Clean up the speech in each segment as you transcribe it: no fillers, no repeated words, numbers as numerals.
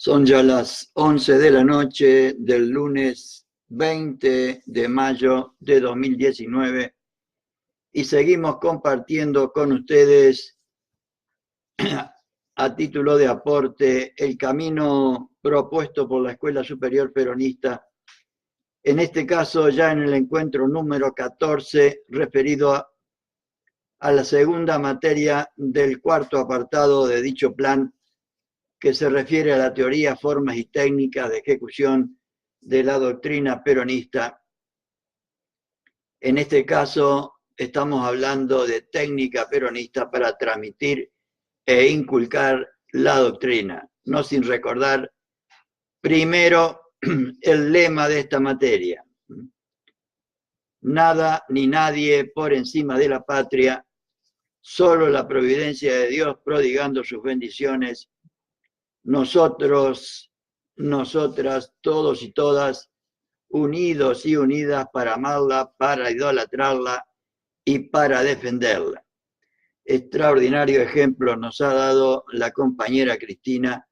Son ya las 11 de la noche del lunes 20 de mayo de 2019 y seguimos compartiendo con ustedes a título de aporte el camino propuesto por la Escuela Superior Peronista, en este caso ya en el encuentro número 14 referido a la segunda materia del cuarto apartado de dicho plan, que se refiere a la teoría, formas y técnicas de ejecución de la doctrina peronista. En este caso, estamos hablando de técnica peronista para transmitir e inculcar la doctrina, no sin recordar primero el lema de esta materia: nada ni nadie por encima de la patria, solo la providencia de Dios prodigando sus bendiciones. Nosotros, nosotras, todos y todas, unidos y unidas para amarla, para idolatrarla y para defenderla. Extraordinario ejemplo nos ha dado la compañera Cristina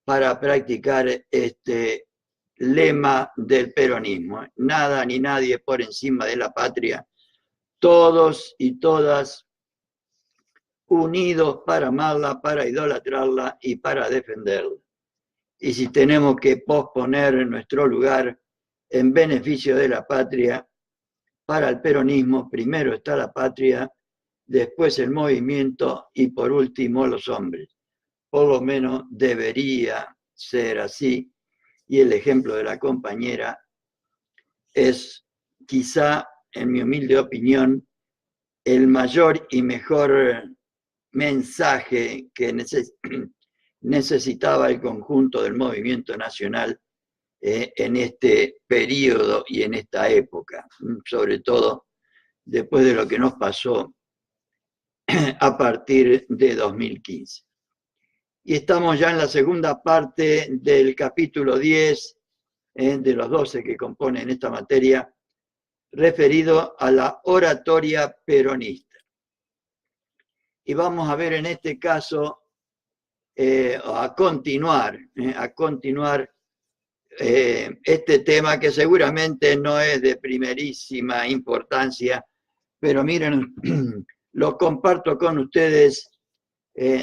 para practicar este lema del peronismo: nada ni nadie por encima de la patria, todos y todas unidos para amarla, para idolatrarla y para defenderla. Y si tenemos que posponer nuestro lugar en beneficio de la patria, para el peronismo primero está la patria, después el movimiento y por último los hombres. Por lo menos debería ser así, y el ejemplo de la compañera es quizá, en mi humilde opinión, el mayor y mejor mensaje que necesitaba el conjunto del movimiento nacional en este periodo y en esta época, sobre todo después de lo que nos pasó a partir de 2015. Y estamos ya en la segunda parte del capítulo 10 de los 12 que componen esta materia, referido a la oratoria peronista. Y vamos a ver en este caso, a continuar este tema, que seguramente no es de primerísima importancia, pero miren, lo comparto con ustedes.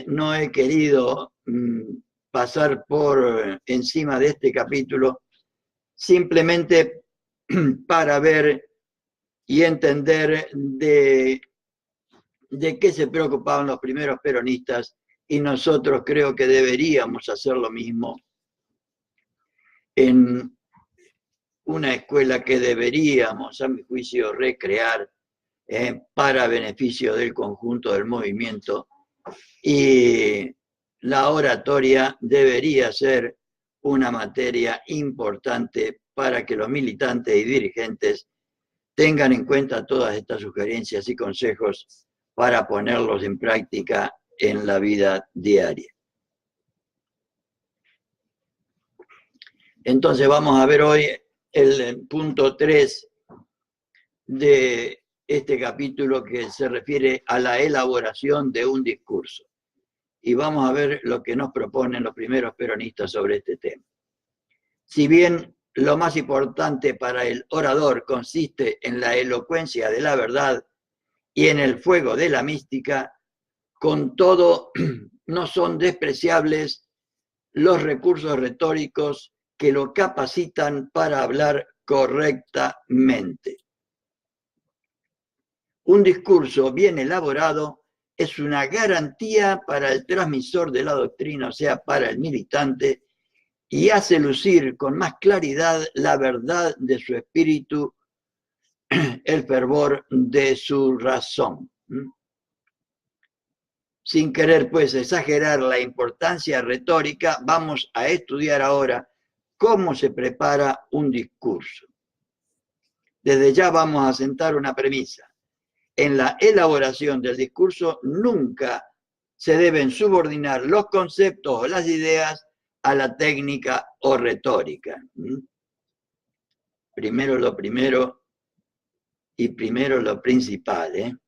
No he querido pasar por encima de este capítulo, simplemente para ver y entender de qué se preocupaban los primeros peronistas, y nosotros creo que deberíamos hacer lo mismo en una escuela que deberíamos, a mi juicio, recrear para beneficio del conjunto del movimiento. Y la oratoria debería ser una materia importante para que los militantes y dirigentes tengan en cuenta todas estas sugerencias y consejos para ponerlos en práctica en la vida diaria. Entonces vamos a ver hoy el punto 3 de este capítulo, que se refiere a la elaboración de un discurso. Y vamos a ver lo que nos proponen los primeros peronistas sobre este tema. Si bien lo más importante para el orador consiste en la elocuencia de la verdad y en el fuego de la mística, con todo no son despreciables los recursos retóricos que lo capacitan para hablar correctamente. Un discurso bien elaborado es una garantía para el transmisor de la doctrina, o sea, para el militante, y hace lucir con más claridad la verdad de su espíritu, el fervor de su razón. Sin querer, pues, exagerar la importancia retórica, vamos a estudiar ahora cómo se prepara un discurso. Desde ya vamos a sentar una premisa: en la elaboración del discurso nunca se deben subordinar los conceptos o las ideas a la técnica o retórica. Primero lo primero y primero lo principal,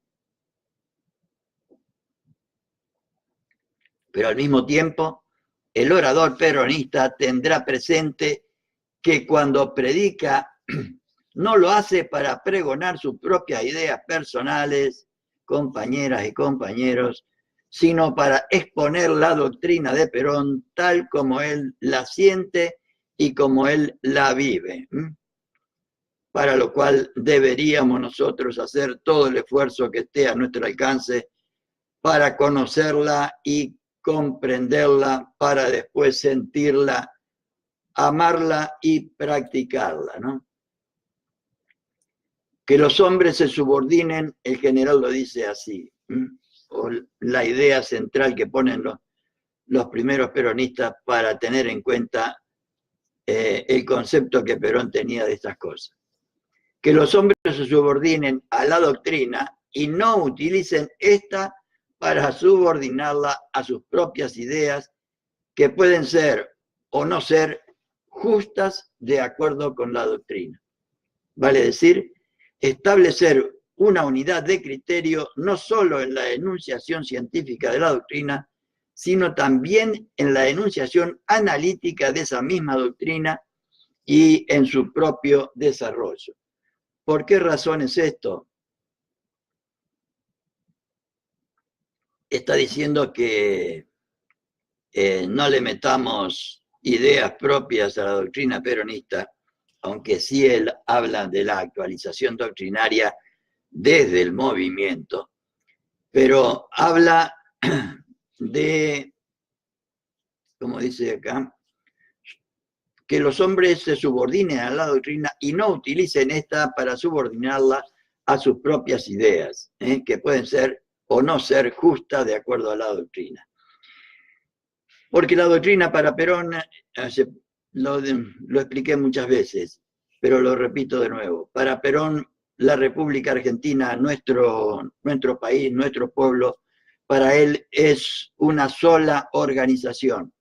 Pero al mismo tiempo, el orador peronista tendrá presente que cuando predica no lo hace para pregonar sus propias ideas personales, compañeras y compañeros, sino para exponer la doctrina de Perón tal como él la siente y como él la vive. Para lo cual deberíamos nosotros hacer todo el esfuerzo que esté a nuestro alcance para conocerla y comprenderla, para después sentirla, amarla y practicarla, ¿no? Que los hombres se subordinen, el general lo dice así, o la idea central que ponen los primeros peronistas para tener en cuenta el concepto que Perón tenía de estas cosas. Que los hombres se subordinen a la doctrina y no utilicen esta para subordinarla a sus propias ideas, que pueden ser o no ser justas de acuerdo con la doctrina. Vale decir, establecer una unidad de criterio no solo en la enunciación científica de la doctrina, sino también en la enunciación analítica de esa misma doctrina y en su propio desarrollo. ¿Por qué razón es esto? Está diciendo que no le metamos ideas propias a la doctrina peronista, aunque sí él habla de la actualización doctrinaria desde el movimiento, pero habla de, como dice acá, que los hombres se subordinen a la doctrina y no utilicen esta para subordinarla a sus propias ideas, que pueden ser o no ser justas de acuerdo a la doctrina. Porque la doctrina para Perón, lo expliqué muchas veces, pero lo repito de nuevo, para Perón la República Argentina, nuestro país, nuestro pueblo, para él es una sola organización.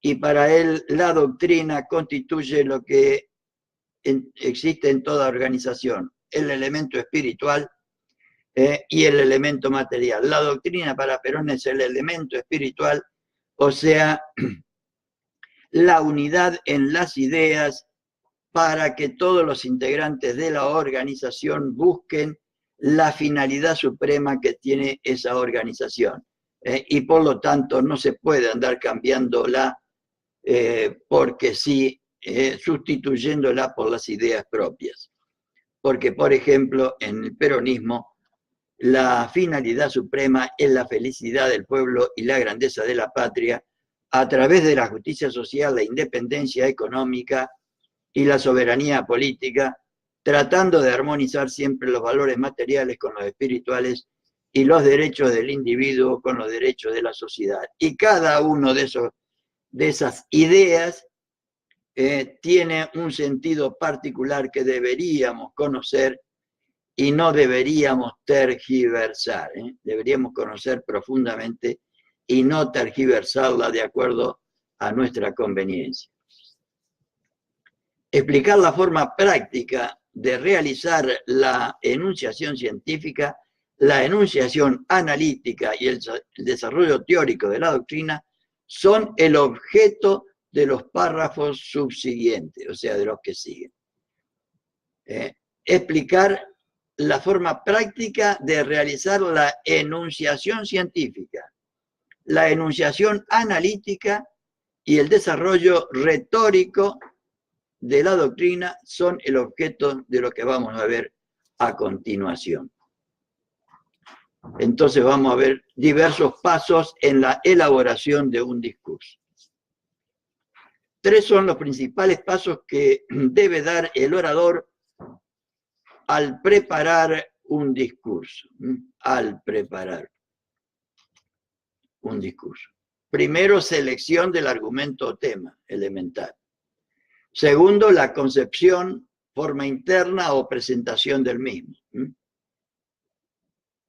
Y para él la doctrina constituye lo que existe en toda organización, el elemento espiritual y el elemento material. La doctrina para Perón es el elemento espiritual, o sea, la unidad en las ideas para que todos los integrantes de la organización busquen la finalidad suprema que tiene esa organización. Y por lo tanto no se puede andar cambiándola porque sí, sustituyéndola por las ideas propias. Porque, por ejemplo, en el peronismo, la finalidad suprema es la felicidad del pueblo y la grandeza de la patria a través de la justicia social, la independencia económica y la soberanía política, tratando de armonizar siempre los valores materiales con los espirituales y los derechos del individuo con los derechos de la sociedad. Y cada uno de esas ideas tiene un sentido particular que deberíamos conocer y no deberíamos tergiversar. Deberíamos conocer profundamente y no tergiversarla de acuerdo a nuestra conveniencia. Explicar la forma práctica de realizar la enunciación científica, la enunciación analítica y el desarrollo teórico de la doctrina son el objeto de los párrafos subsiguientes, o sea, de los que siguen. Explicar la forma práctica de realizar la enunciación científica, la enunciación analítica y el desarrollo retórico de la doctrina son el objeto de lo que vamos a ver a continuación. Entonces vamos a ver diversos pasos en la elaboración de un discurso. 3 son los principales pasos que debe dar el orador al preparar un discurso. Al preparar un discurso. Primero, selección del argumento o tema elemental. Segundo, la concepción, forma interna o presentación del mismo.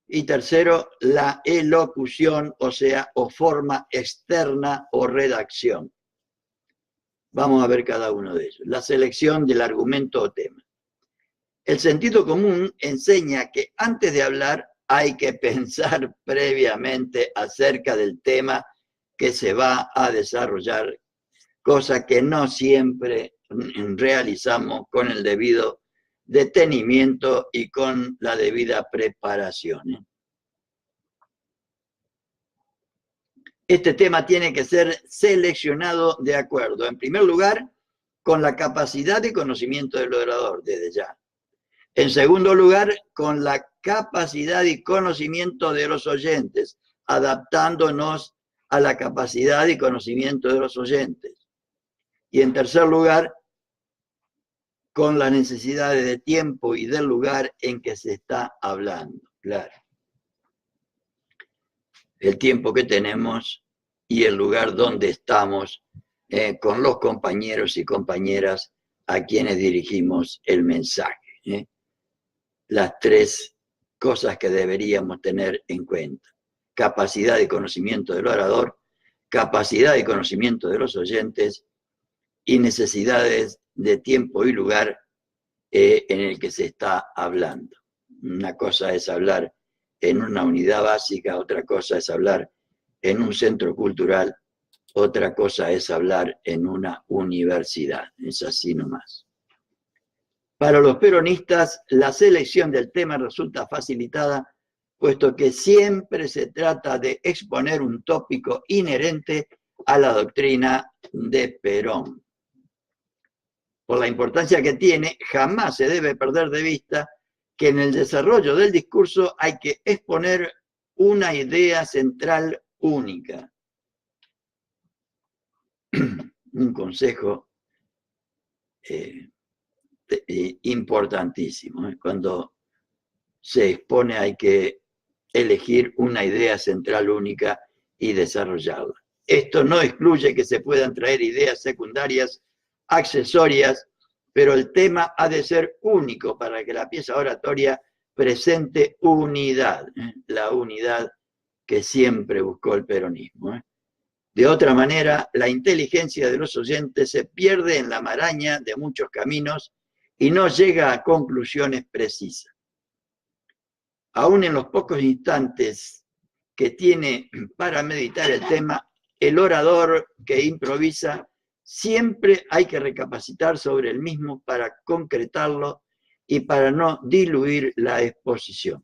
Y tercero, la elocución, o sea, o forma externa o redacción. Vamos a ver cada uno de ellos. La selección del argumento o tema. El sentido común enseña que antes de hablar hay que pensar previamente acerca del tema que se va a desarrollar, cosa que no siempre realizamos con el debido detenimiento y con la debida preparación. Este tema tiene que ser seleccionado de acuerdo, en primer lugar, con la capacidad de conocimiento del orador, desde ya. En segundo lugar, con la capacidad y conocimiento de los oyentes, adaptándonos a la capacidad y conocimiento de los oyentes. Y en tercer lugar, con las necesidades de tiempo y del lugar en que se está hablando, claro. El tiempo que tenemos y el lugar donde estamos con los compañeros y compañeras a quienes dirigimos el mensaje. Las tres cosas que deberíamos tener en cuenta: capacidad y conocimiento del orador, capacidad y conocimiento de los oyentes y necesidades de tiempo y lugar en el que se está hablando. Una cosa es hablar en una unidad básica, otra cosa es hablar en un centro cultural, otra cosa es hablar en una universidad. Es así nomás. Para los peronistas, la selección del tema resulta facilitada, puesto que siempre se trata de exponer un tópico inherente a la doctrina de Perón. Por la importancia que tiene, jamás se debe perder de vista que en el desarrollo del discurso hay que exponer una idea central única. Un consejo importantísimo. Cuando se expone hay que elegir una idea central única y desarrollarla. Esto no excluye que se puedan traer ideas secundarias, accesorias, pero el tema ha de ser único para que la pieza oratoria presente unidad, la unidad que siempre buscó el peronismo. De otra manera, la inteligencia de los oyentes se pierde en la maraña de muchos caminos y no llega a conclusiones precisas. Aún en los pocos instantes que tiene para meditar el tema, el orador que improvisa, siempre hay que recapacitar sobre el mismo para concretarlo y para no diluir la exposición.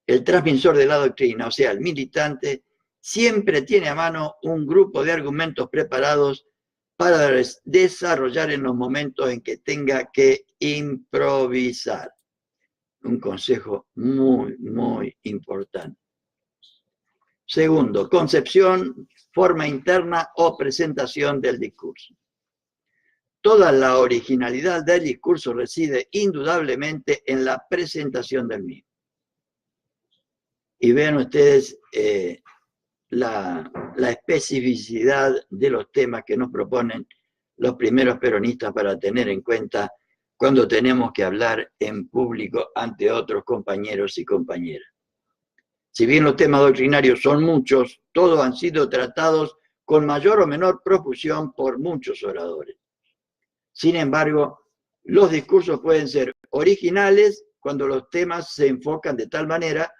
El transmisor de la doctrina, o sea, el militante, siempre tiene a mano un grupo de argumentos preparados para desarrollar en los momentos en que tenga que improvisar. Un consejo muy, muy importante. Segundo, concepción, forma interna o presentación del discurso. Toda la originalidad del discurso reside indudablemente en la presentación del mismo. Y vean ustedes la especificidad de los temas que nos proponen los primeros peronistas para tener en cuenta cuando tenemos que hablar en público ante otros compañeros y compañeras. Si bien los temas doctrinarios son muchos, todos han sido tratados con mayor o menor profusión por muchos oradores. Sin embargo, los discursos pueden ser originales cuando los temas se enfocan de tal manera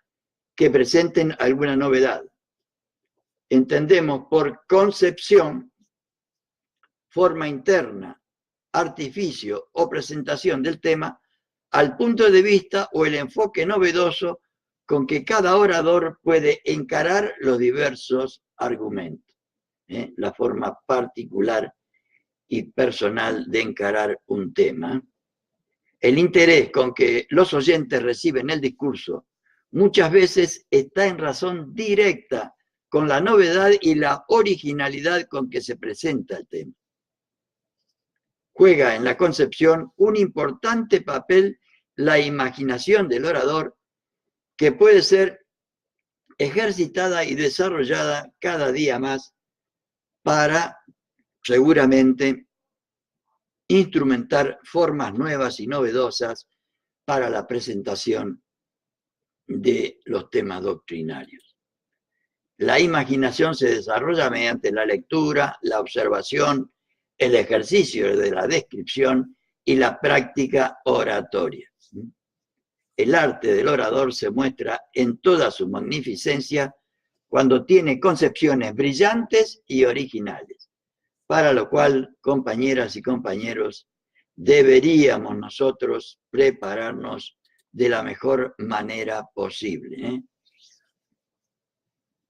que presenten alguna novedad. Entendemos por concepción, forma interna, artificio o presentación del tema al punto de vista o el enfoque novedoso con que cada orador puede encarar los diversos argumentos. La forma particular y personal de encarar un tema. El interés con que los oyentes reciben el discurso muchas veces está en razón directa con la novedad y la originalidad con que se presenta el tema. Juega en la concepción un importante papel la imaginación del orador, que puede ser ejercitada y desarrollada cada día más para, seguramente, instrumentar formas nuevas y novedosas para la presentación de los temas doctrinarios. La imaginación se desarrolla mediante la lectura, la observación, el ejercicio de la descripción y la práctica oratoria. El arte del orador se muestra en toda su magnificencia cuando tiene concepciones brillantes y originales, para lo cual, compañeras y compañeros, deberíamos nosotros prepararnos de la mejor manera posible.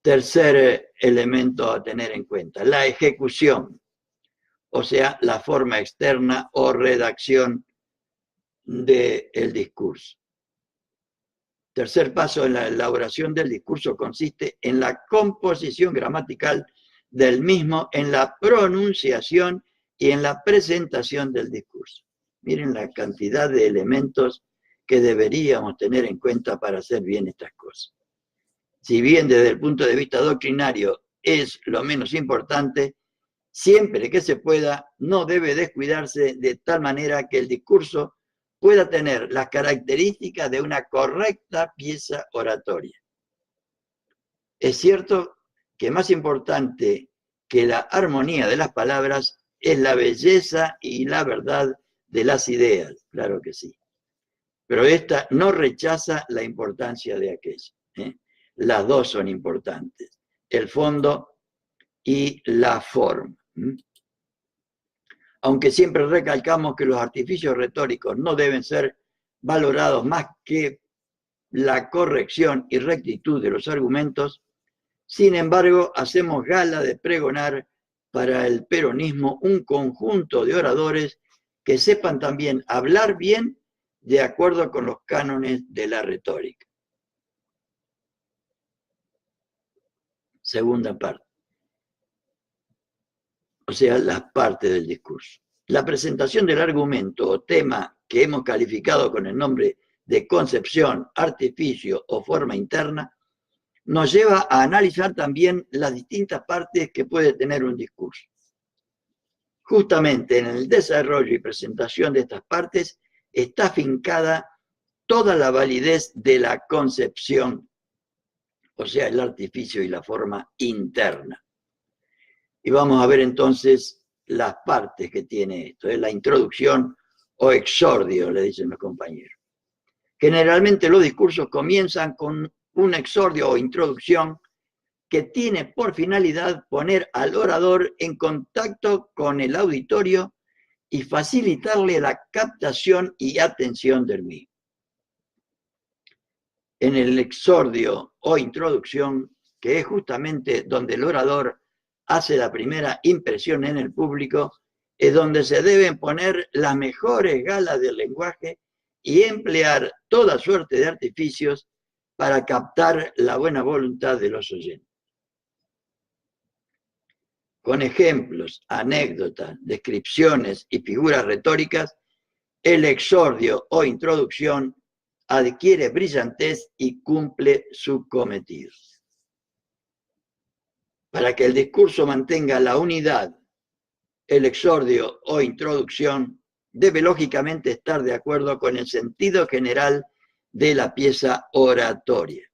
Tercer elemento a tener en cuenta, la ejecución, o sea, la forma externa o redacción del discurso. Tercer paso en la elaboración del discurso consiste en la composición gramatical del mismo, en la pronunciación y en la presentación del discurso. Miren la cantidad de elementos que deberíamos tener en cuenta para hacer bien estas cosas. Si bien desde el punto de vista doctrinario es lo menos importante, siempre que se pueda, no debe descuidarse de tal manera que el discurso pueda tener las características de una correcta pieza oratoria. Es cierto que más importante que la armonía de las palabras es la belleza y la verdad de las ideas, claro que sí. Pero esta no rechaza la importancia de aquella. Las dos son importantes, el fondo y la forma. Aunque siempre recalcamos que los artificios retóricos no deben ser valorados más que la corrección y rectitud de los argumentos, sin embargo, hacemos gala de pregonar para el peronismo un conjunto de oradores que sepan también hablar bien de acuerdo con los cánones de la retórica. Segunda parte. O sea, las partes del discurso. La presentación del argumento o tema que hemos calificado con el nombre de concepción, artificio o forma interna, nos lleva a analizar también las distintas partes que puede tener un discurso. Justamente en el desarrollo y presentación de estas partes está afincada toda la validez de la concepción, o sea, el artificio y la forma interna. Y vamos a ver entonces las partes que tiene esto, es la introducción o exordio, le dicen los compañeros. Generalmente los discursos comienzan con un exordio o introducción que tiene por finalidad poner al orador en contacto con el auditorio y facilitarle la captación y atención del mismo. En el exordio o introducción, que es justamente donde el orador hace la primera impresión en el público, es donde se deben poner las mejores galas del lenguaje y emplear toda suerte de artificios para captar la buena voluntad de los oyentes. Con ejemplos, anécdotas, descripciones y figuras retóricas, el exordio o introducción adquiere brillantez y cumple su cometido. Para que el discurso mantenga la unidad, el exordio o introducción debe lógicamente estar de acuerdo con el sentido general de la pieza oratoria.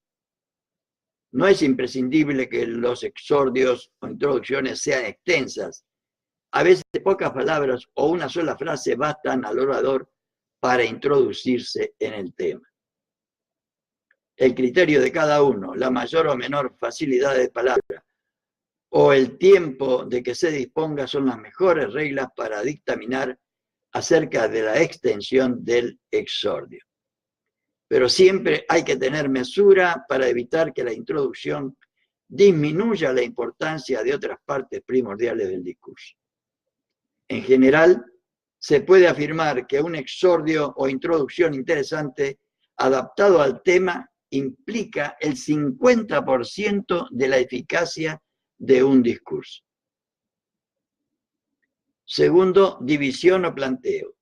No es imprescindible que los exordios o introducciones sean extensas. A veces pocas palabras o una sola frase bastan al orador para introducirse en el tema. El criterio de cada uno, la mayor o menor facilidad de palabra o el tiempo de que se disponga son las mejores reglas para dictaminar acerca de la extensión del exordio. Pero siempre hay que tener mesura para evitar que la introducción disminuya la importancia de otras partes primordiales del discurso. En general, se puede afirmar que un exordio o introducción interesante adaptado al tema implica el 50% de la eficacia de un discurso. Segundo, división o planteo.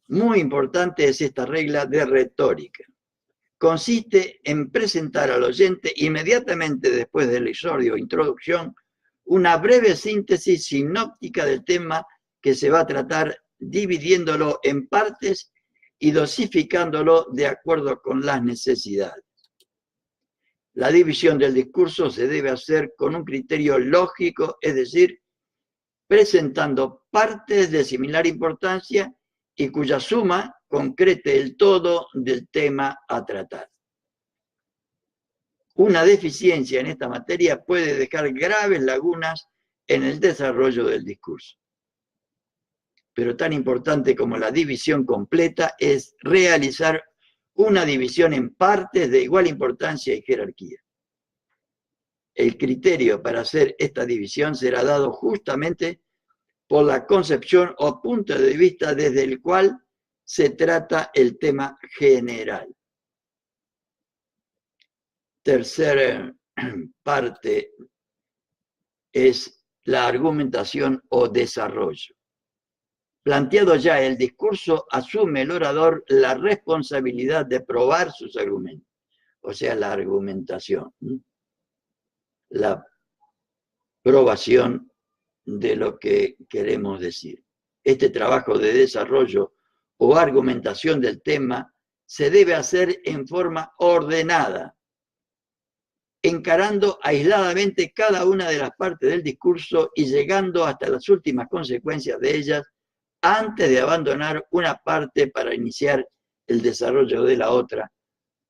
Muy importante es esta regla de retórica. Consiste en presentar al oyente inmediatamente después del exordio o introducción una breve síntesis sinóptica del tema que se va a tratar, dividiéndolo en partes y dosificándolo de acuerdo con las necesidades. La división del discurso se debe hacer con un criterio lógico, es decir, presentando partes de similar importancia y cuya suma concrete el todo del tema a tratar. Una deficiencia en esta materia puede dejar graves lagunas en el desarrollo del discurso. Pero tan importante como la división completa es realizar una división en partes de igual importancia y jerarquía. El criterio para hacer esta división será dado justamente por la concepción o punto de vista desde el cual se trata el tema general. Tercera parte es la argumentación o desarrollo. Planteado ya el discurso, asume el orador la responsabilidad de probar sus argumentos, o sea, la argumentación, la probación de lo que queremos decir. Este trabajo de desarrollo o argumentación del tema se debe hacer en forma ordenada, encarando aisladamente cada una de las partes del discurso y llegando hasta las últimas consecuencias de ellas antes de abandonar una parte para iniciar el desarrollo de la otra,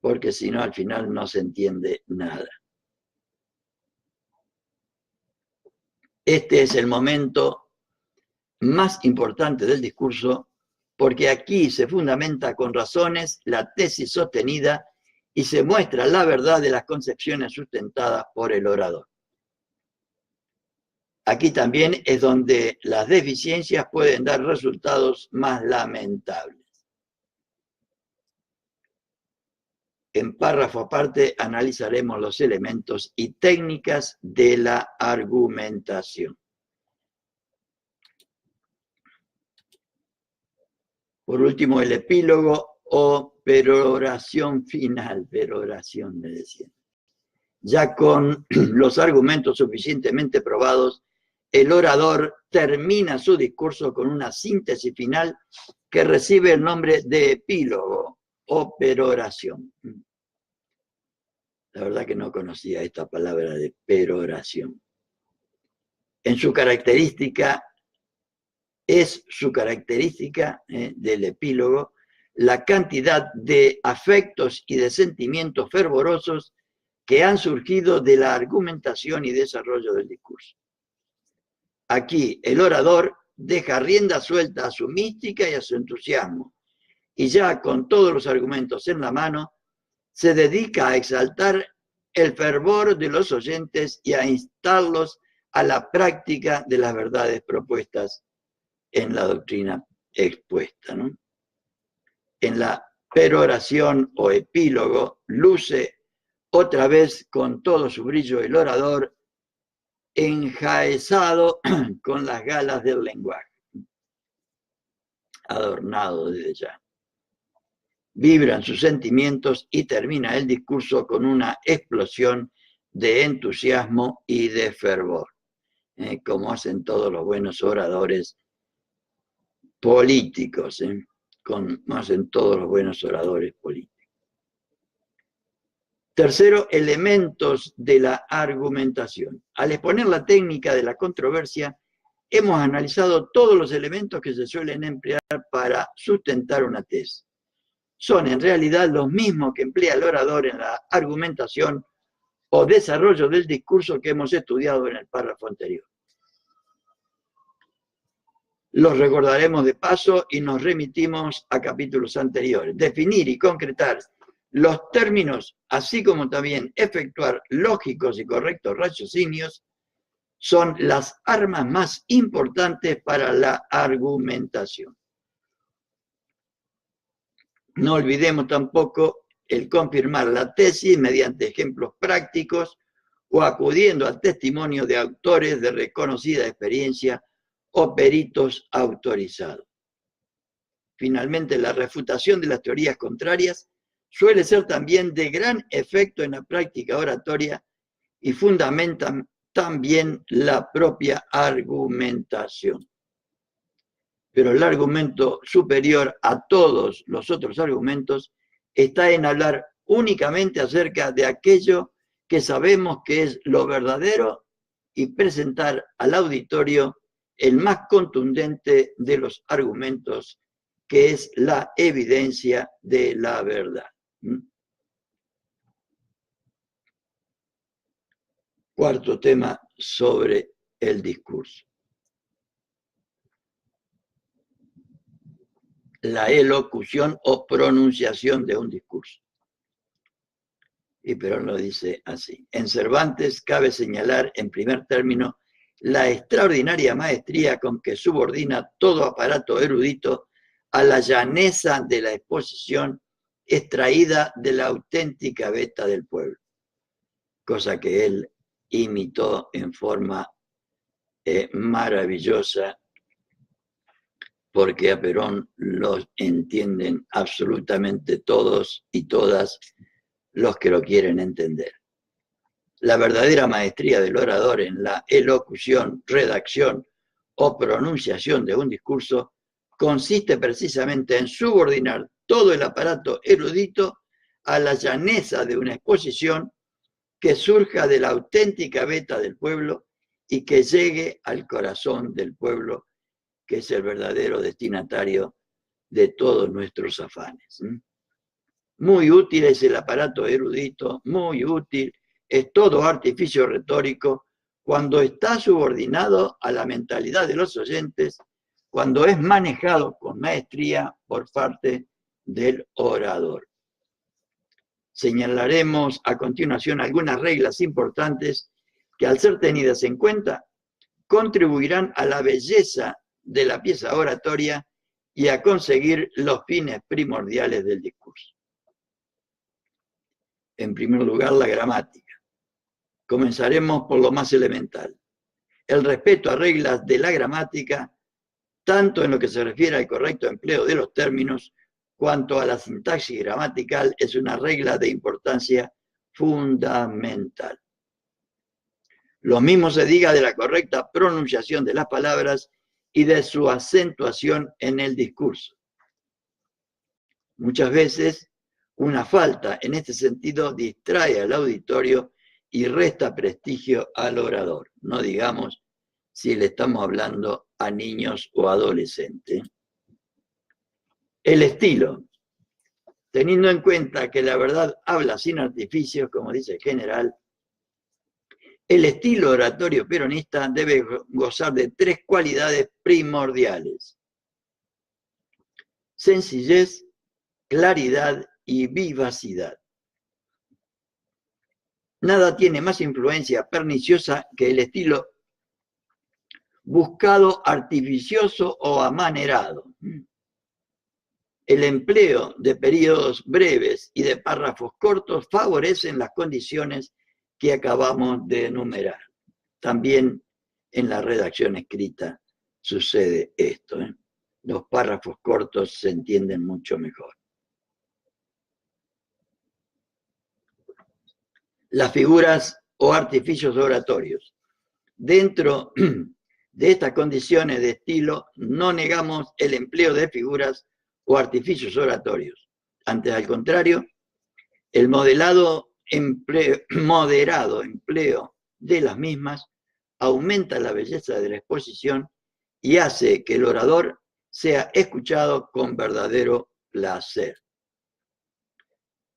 porque si no, al final no se entiende nada. Este es el momento más importante del discurso, porque aquí se fundamenta con razones la tesis sostenida y se muestra la verdad de las concepciones sustentadas por el orador. Aquí también es donde las deficiencias pueden dar resultados más lamentables. En párrafo aparte analizaremos los elementos y técnicas de la argumentación. Por último, el epílogo o peroración final, peroración me decían. Ya con los argumentos suficientemente probados, el orador termina su discurso con una síntesis final que recibe el nombre de epílogo o peroración. La verdad que no conocía esta palabra de peroración. En su característica, es su característica del epílogo, la cantidad de afectos y de sentimientos fervorosos que han surgido de la argumentación y desarrollo del discurso. Aquí el orador deja rienda suelta a su mística y a su entusiasmo, y ya con todos los argumentos en la mano, se dedica a exaltar el fervor de los oyentes y a instarlos a la práctica de las verdades propuestas en la doctrina expuesta, ¿no? En la peroración o epílogo luce otra vez con todo su brillo el orador enjaezado con las galas del lenguaje, adornado desde ya. Vibran sus sentimientos y termina el discurso con una explosión de entusiasmo y de fervor, como hacen todos los buenos oradores políticos, como hacen todos los buenos oradores políticos. Tercero, elementos de la argumentación. Al exponer la técnica de la controversia, hemos analizado todos los elementos que se suelen emplear para sustentar una tesis. Son en realidad los mismos que emplea el orador en la argumentación o desarrollo del discurso que hemos estudiado en el párrafo anterior. Los recordaremos de paso y nos remitimos a capítulos anteriores. Definir y concretar los términos, así como también efectuar lógicos y correctos raciocinios, son las armas más importantes para la argumentación. No olvidemos tampoco el confirmar la tesis mediante ejemplos prácticos o acudiendo al testimonio de autores de reconocida experiencia o peritos autorizados. Finalmente, la refutación de las teorías contrarias suele ser también de gran efecto en la práctica oratoria y fundamentan también la propia argumentación. Pero el argumento superior a todos los otros argumentos está en hablar únicamente acerca de aquello que sabemos que es lo verdadero y presentar al auditorio el más contundente de los argumentos, que es la evidencia de la verdad. Cuarto tema sobre el discurso. La elocución o pronunciación de un discurso. Y Perón lo dice así. En Cervantes cabe señalar en primer término la extraordinaria maestría con que subordina todo aparato erudito a la llaneza de la exposición extraída de la auténtica veta del pueblo, cosa que él imitó en forma maravillosa, porque a Perón lo entienden absolutamente todos y todas los que lo quieren entender. La verdadera maestría del orador en la elocución, redacción o pronunciación de un discurso consiste precisamente en subordinar todo el aparato erudito a la llaneza de una exposición que surja de la auténtica veta del pueblo y que llegue al corazón del pueblo, que es el verdadero destinatario de todos nuestros afanes. Muy útil es el aparato erudito, muy útil es todo artificio retórico cuando está subordinado a la mentalidad de los oyentes, cuando es manejado con maestría por parte del orador. Señalaremos a continuación algunas reglas importantes que, al ser tenidas en cuenta, contribuirán a la belleza de la pieza oratoria y a conseguir los fines primordiales del discurso. En primer lugar, la gramática. Comenzaremos por lo más elemental. El respeto a reglas de la gramática, tanto en lo que se refiere al correcto empleo de los términos, cuanto a la sintaxis gramatical, es una regla de importancia fundamental. Lo mismo se diga de la correcta pronunciación de las palabras y de su acentuación en el discurso. Muchas veces, una falta en este sentido distrae al auditorio y resta prestigio al orador. No digamos si le estamos hablando a niños o adolescentes. El estilo. Teniendo en cuenta que la verdad habla sin artificios, como dice el general, el estilo oratorio peronista debe gozar de tres cualidades primordiales: sencillez, claridad y vivacidad. Nada tiene más influencia perniciosa que el estilo buscado, artificioso o amanerado. El empleo de periodos breves y de párrafos cortos favorecen las condiciones que acabamos de enumerar. También en la redacción escrita sucede esto. Los párrafos cortos se entienden mucho mejor. Las figuras o artificios oratorios. Dentro de estas condiciones de estilo, no negamos el empleo de figuras o artificios oratorios. Antes, al contrario, el moderado empleo de las mismas aumenta la belleza de la exposición y hace que el orador sea escuchado con verdadero placer.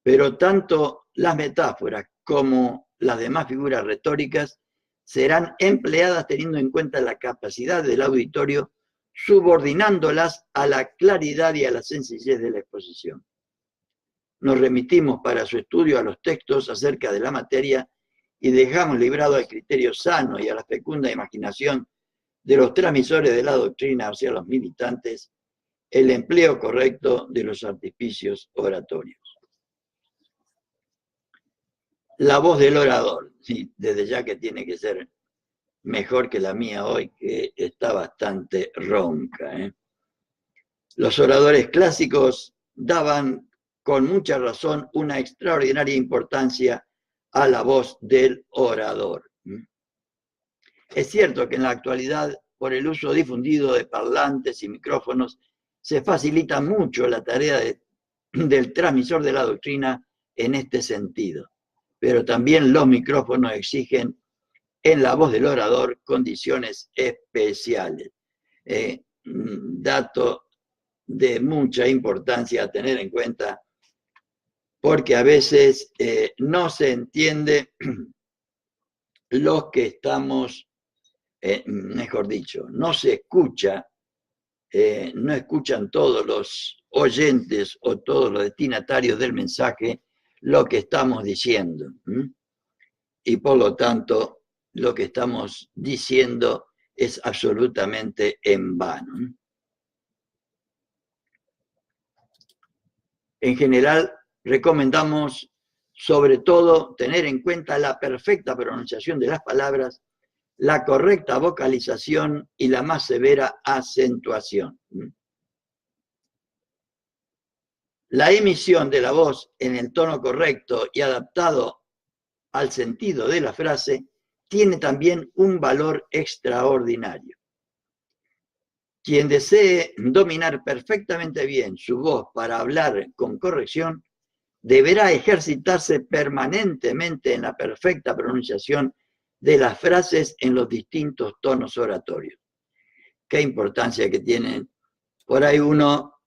Pero tanto las metáforas como las demás figuras retóricas serán empleadas teniendo en cuenta la capacidad del auditorio, subordinándolas a la claridad y a la sencillez de la exposición. Nos remitimos para su estudio a los textos acerca de la materia y dejamos librado al criterio sano y a la fecunda imaginación de los transmisores de la doctrina, o sea, los militantes, el empleo correcto de los artificios oratorios. La voz del orador, sí, desde ya que tiene que ser mejor que la mía hoy, que está bastante ronca. Los oradores clásicos daban con mucha razón una extraordinaria importancia a la voz del orador. Es cierto que en la actualidad, por el uso difundido de parlantes y micrófonos, se facilita mucho la tarea del transmisor de la doctrina en este sentido, pero también los micrófonos exigen en la voz del orador condiciones especiales. Dato de mucha importancia a tener en cuenta, porque a veces no se entiende los que estamos, mejor dicho, no se escucha, no escuchan todos los oyentes o todos los destinatarios del mensaje lo que estamos diciendo. Y por lo tanto, lo que estamos diciendo es absolutamente en vano. En general, recomendamos sobre todo tener en cuenta la perfecta pronunciación de las palabras, la correcta vocalización y la más severa acentuación. La emisión de la voz en el tono correcto y adaptado al sentido de la frase tiene también un valor extraordinario. Quien desee dominar perfectamente bien su voz para hablar con corrección, deberá ejercitarse permanentemente en la perfecta pronunciación de las frases en los distintos tonos oratorios. Qué importancia que tienen. Por ahí uno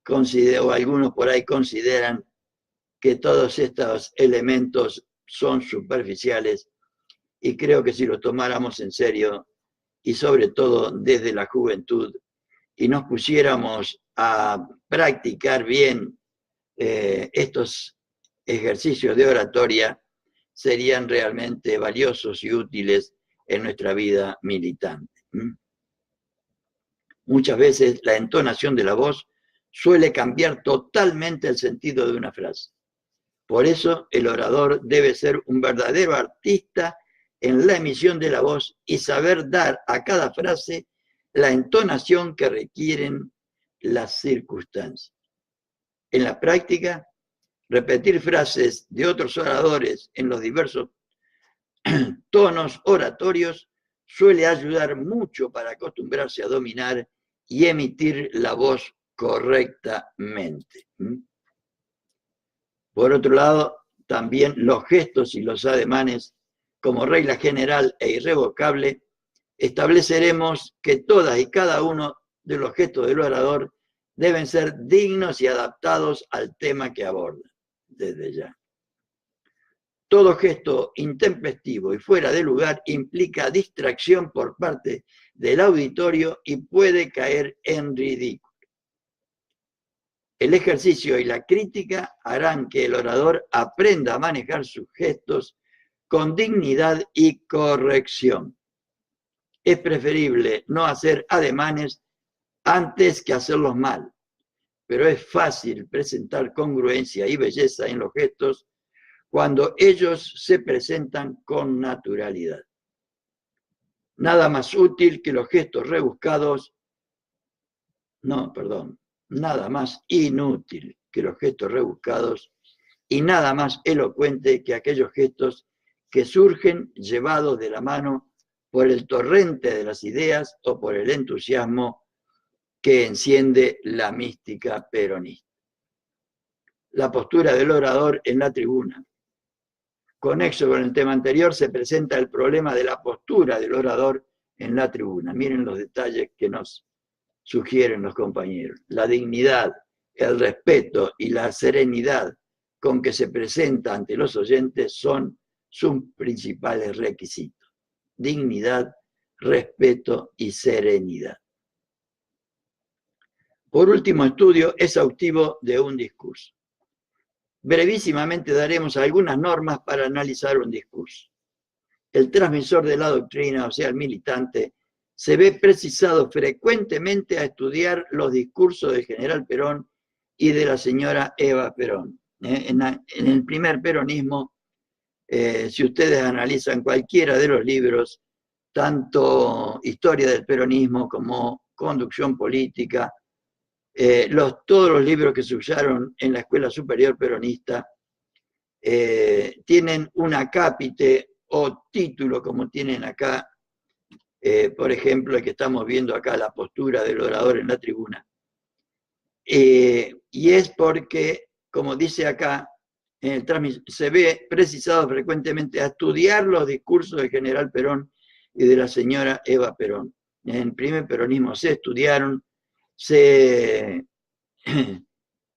considera, o algunos por ahí consideran que todos estos elementos son superficiales, y creo que si lo tomáramos en serio, y sobre todo desde la juventud, y nos pusiéramos a practicar bien estos ejercicios de oratoria, serían realmente valiosos y útiles en nuestra vida militante. Muchas veces la entonación de la voz suele cambiar totalmente el sentido de una frase. Por eso el orador debe ser un verdadero artista en la emisión de la voz y saber dar a cada frase la entonación que requieren las circunstancias. En la práctica, repetir frases de otros oradores en los diversos tonos oratorios suele ayudar mucho para acostumbrarse a dominar y emitir la voz correctamente. Por otro lado, también los gestos y los ademanes, como regla general e irrevocable, estableceremos que todas y cada uno de los gestos del orador deben ser dignos y adaptados al tema que aborda, desde ya. Todo gesto intempestivo y fuera de lugar implica distracción por parte del auditorio y puede caer en ridículo. El ejercicio y la crítica harán que el orador aprenda a manejar sus gestos con dignidad y corrección. Es preferible no hacer ademanes antes que hacerlos mal, pero es fácil presentar congruencia y belleza en los gestos cuando ellos se presentan con naturalidad. Nada más útil que los gestos rebuscados, nada más inútil que los gestos rebuscados y nada más elocuente que aquellos gestos que surgen llevados de la mano por el torrente de las ideas o por el entusiasmo que enciende la mística peronista. La postura del orador en la tribuna. Conexo con el tema anterior, se presenta el problema de la postura del orador en la tribuna. Miren los detalles que nos sugieren los compañeros. La dignidad, el respeto y la serenidad con que se presenta ante los oyentes son sus principales requisitos. Dignidad, respeto y serenidad. Por último, estudio exhaustivo de un discurso. Brevísimamente daremos algunas normas para analizar un discurso. El transmisor de la doctrina, o sea, el militante, se ve precisado frecuentemente a estudiar los discursos del general Perón y de la señora Eva Perón. En el primer peronismo, si ustedes analizan cualquiera de los libros, tanto Historia del Peronismo como Conducción Política, todos los libros que se usaron en la Escuela Superior Peronista tienen un acápite o título, como tienen acá, por ejemplo, el que estamos viendo acá, la postura del orador en la tribuna. Y es porque, como dice acá, en el transmisor, se ve precisado frecuentemente a estudiar los discursos del general Perón y de la señora Eva Perón. En el primer peronismo se estudiaron,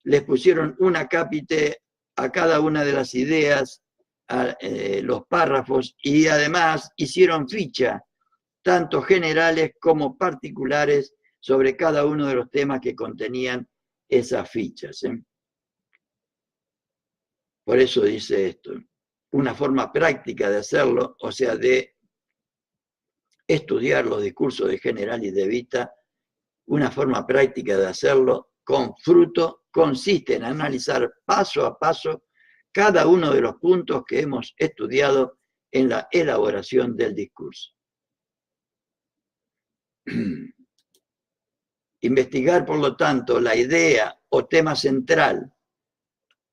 les pusieron un acápite a cada una de las ideas los párrafos y además hicieron ficha, tanto generales como particulares, sobre cada uno de los temas que contenían esas fichas. Por eso dice esto, una forma práctica de hacerlo, o sea, de estudiar los discursos de General y de Evita, una forma práctica de hacerlo con fruto consiste en analizar paso a paso cada uno de los puntos que hemos estudiado en la elaboración del discurso. Investigar, por lo tanto, la idea o tema central,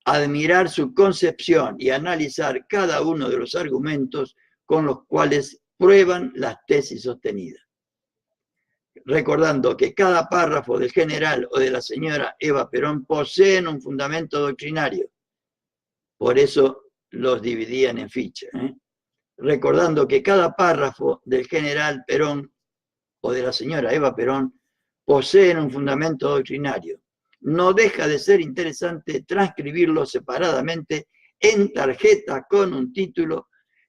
admirar su concepción y analizar cada uno de los argumentos con los cuales prueban las tesis sostenidas. Recordando que cada párrafo del general o de la señora Eva Perón poseen un fundamento doctrinario. Por eso los dividían en fichas. Recordando que cada párrafo del general Perón o de la señora Eva Perón poseen un fundamento doctrinario. No deja de ser interesante transcribirlo separadamente en tarjeta con un título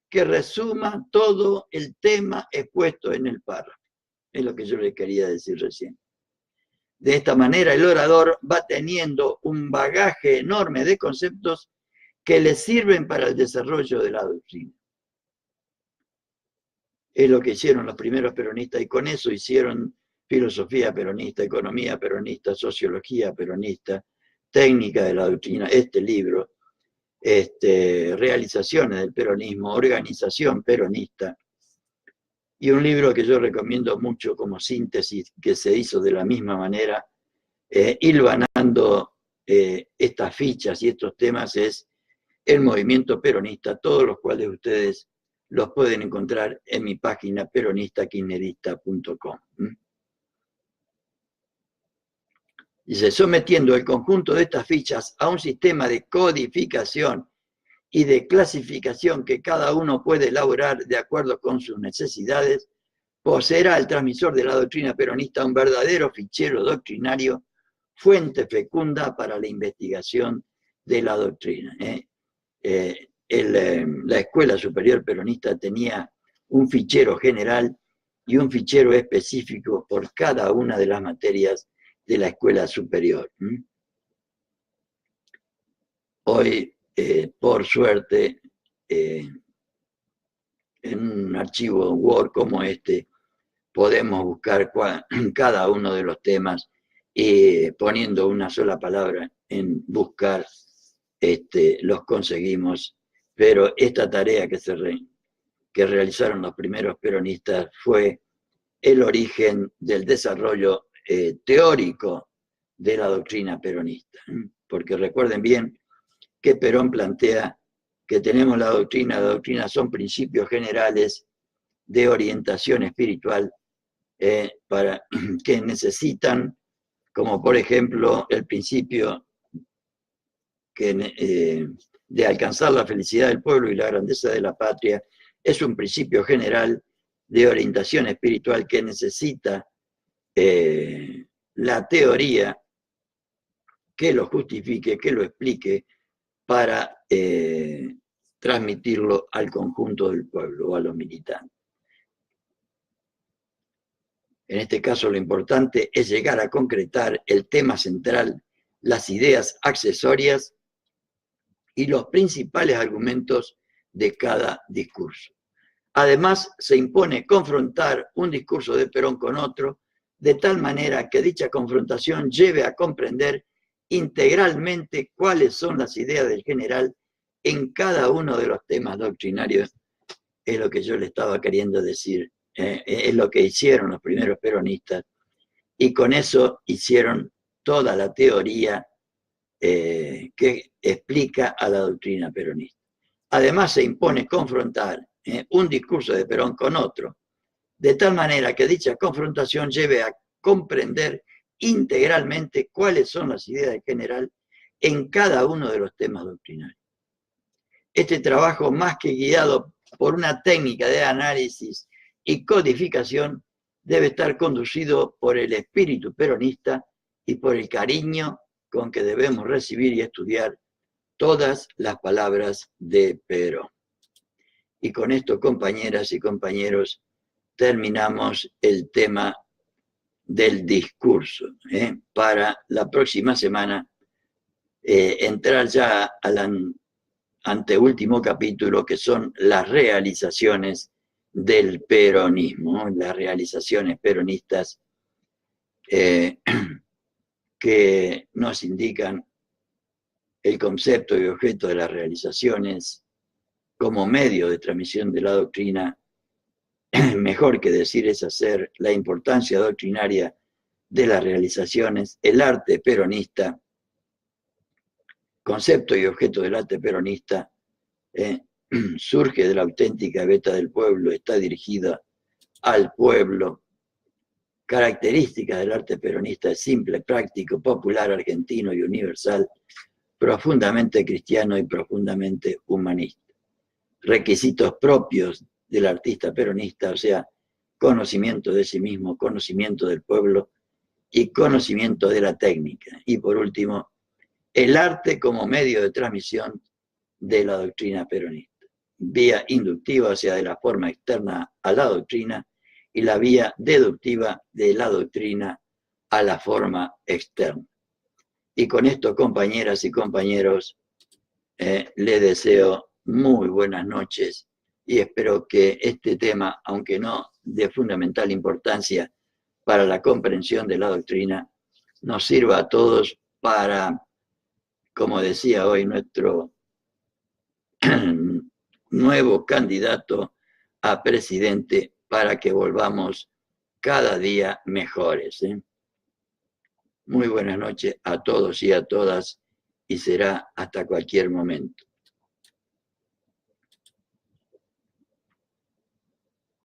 que resuma todo el tema expuesto en el párrafo. Es lo que yo le quería decir recién. De esta manera el orador va teniendo un bagaje enorme de conceptos que le sirven para el desarrollo de la doctrina. Es lo que hicieron los primeros peronistas y con eso hicieron filosofía peronista, economía peronista, sociología peronista, técnica de la doctrina, este libro, realizaciones del peronismo, organización peronista, y un libro que yo recomiendo mucho como síntesis, que se hizo de la misma manera, hilvanando estas fichas y estos temas, es El Movimiento Peronista, todos los cuales ustedes los pueden encontrar en mi página peronistakirchnerista.com. Dice, sometiendo el conjunto de estas fichas a un sistema de codificación y de clasificación que cada uno puede elaborar de acuerdo con sus necesidades, poseerá el transmisor de la doctrina peronista un verdadero fichero doctrinario, fuente fecunda para la investigación de la doctrina. La Escuela Superior Peronista tenía un fichero general y un fichero específico por cada una de las materias de la Escuela Superior. Hoy, por suerte, en un archivo Word como este, podemos buscar cada uno de los temas y poniendo una sola palabra en buscar, los conseguimos. Pero esta tarea que realizaron los primeros peronistas fue el origen del desarrollo teórico de la doctrina peronista. Porque recuerden bien que Perón plantea que tenemos la doctrina son principios generales de orientación espiritual para que necesitan, como por ejemplo el principio de alcanzar la felicidad del pueblo y la grandeza de la patria, es un principio general de orientación espiritual que necesita la teoría que lo justifique, que lo explique, para transmitirlo al conjunto del pueblo o a los militantes. En este caso lo importante es llegar a concretar el tema central, las ideas accesorias y los principales argumentos de cada discurso. Además, se impone confrontar un discurso de Perón con otro, de tal manera que dicha confrontación lleve a comprender integralmente cuáles son las ideas del general en cada uno de los temas doctrinarios. Es lo que yo le estaba queriendo decir. Es lo que hicieron los primeros peronistas y con eso hicieron toda la teoría que explica a la doctrina peronista. Además se impone confrontar un discurso de Perón con otro, de tal manera que dicha confrontación lleve a comprender integralmente cuáles son las ideas del general en cada uno de los temas doctrinarios. Este trabajo, más que guiado por una técnica de análisis y codificación, debe estar conducido por el espíritu peronista y por el cariño con que debemos recibir y estudiar todas las palabras de Perón. Y con esto, compañeras y compañeros, terminamos el tema del discurso. Para la próxima semana, entrar ya al anteúltimo capítulo, que son las realizaciones del peronismo, las realizaciones peronistas que nos indican el concepto y objeto de las realizaciones como medio de transmisión de la doctrina. Mejor que decir es hacer la importancia doctrinaria de las realizaciones, el arte peronista, concepto y objeto del arte peronista, surge de la auténtica beta del pueblo, está dirigida al pueblo. Característica del arte peronista es simple, práctico, popular, argentino y universal, profundamente cristiano y profundamente humanista. Requisitos propios del artista peronista, o sea, conocimiento de sí mismo, conocimiento del pueblo y conocimiento de la técnica. Y por último, el arte como medio de transmisión de la doctrina peronista. Vía inductiva, o sea, de la forma externa a la doctrina, y la vía deductiva de la doctrina a la forma externa. Y con esto, compañeras y compañeros, les deseo muy buenas noches y espero que este tema, aunque no de fundamental importancia para la comprensión de la doctrina, nos sirva a todos para, como decía hoy nuestro nuevo candidato a presidente, para que volvamos cada día mejores. Muy buenas noches a todos y a todas, y será hasta cualquier momento.